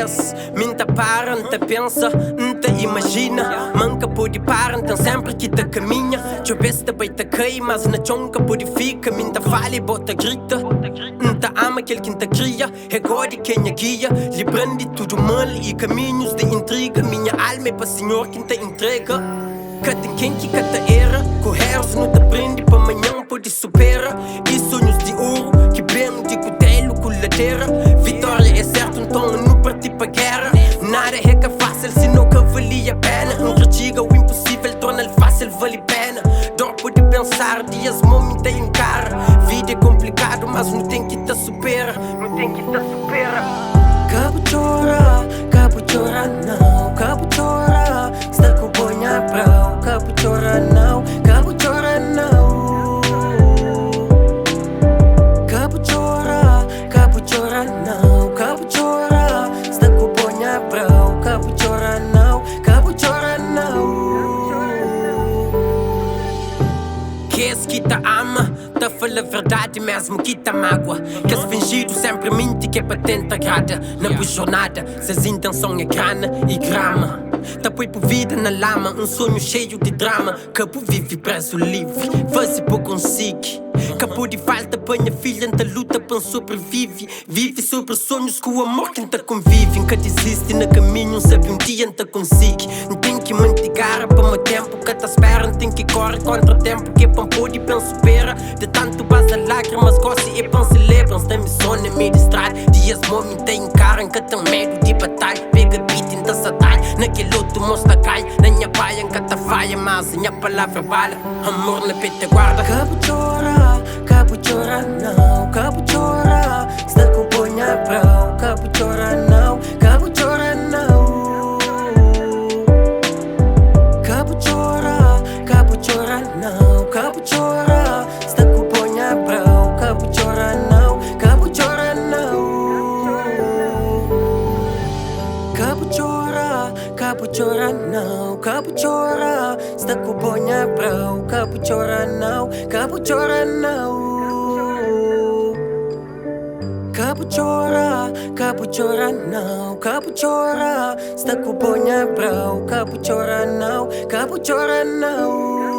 vez minta para, não te pensa, não te imagina. Manca pode parar, então sempre que te caminha. Teu besta vai te cair, mas na chonca pode fica. Minta fala e bota grita. Não te ama aquele que te cria. É God quem a guia. Livrando de tudo mal e caminhos de intriga. Minha alma é para Senhor quem te entrega. Cada quem que cada era. Correres não te prende, para amanhã pode superar. E sonhos de ouro que bem de cutelo com ladeira. Vitória é certo, então não parti pra guerra. Nada é que fácil, se nunca valia a pena. Um critiga o impossível, torna-lhe fácil, vale pena. Dor pode pensar, dias momento em cara. Vida é complicado, mas não tem que te supera. Não tem que te supera. Cabo chora não. Cabo chora, está com bonha brau. Cabo chora não, cabo chora não. Cabo chora não. Cabo chora, está com bonha brau. Cabo chora não, cabo chora não. Que és que te ama, te fala a verdade mesmo que te mágoa. Que és fingido sempre mente que é para tentar agrada. Na boa jornada, se as intenção é grana e grama. Tá põe por vida na lama, um sonho cheio de drama. Cabo vive preso livre, fazer por consegue. Cabo de falta, apanha filha, anta luta, pan sobrevive. Vive sobre sonhos com o amor que anta convive. Nunca desiste no caminho, sabe um dia anta consigo. Não tem que mantigar para meu tempo que te espera. Não tem que correr contra o tempo que é pan pode e pan supera. De tanto basta lágrimas, gosta e pan celebram. Tem missão, me distrai. Dias momento tem cara, que tem medo de batalha. Pega beat, então se atrai. Naquele outro mostra cai. Na minha paia, que te falha, mas a minha palavra bala. Amor na pete guarda. Cabo chora não. Cabo chora, está com bonha brau. Cabo chora não, cabo chora não. Cabo chora não. Cabo chora, está com bonha brau. Cabo chora não, cabo chora não. Cabo chora não. Cabo chora, está com bonha brau. Cabo chora não, cabo chora não. Cabo chora não. Cabo chora, está com bonha brau. Cabo chora não, cabo chora não.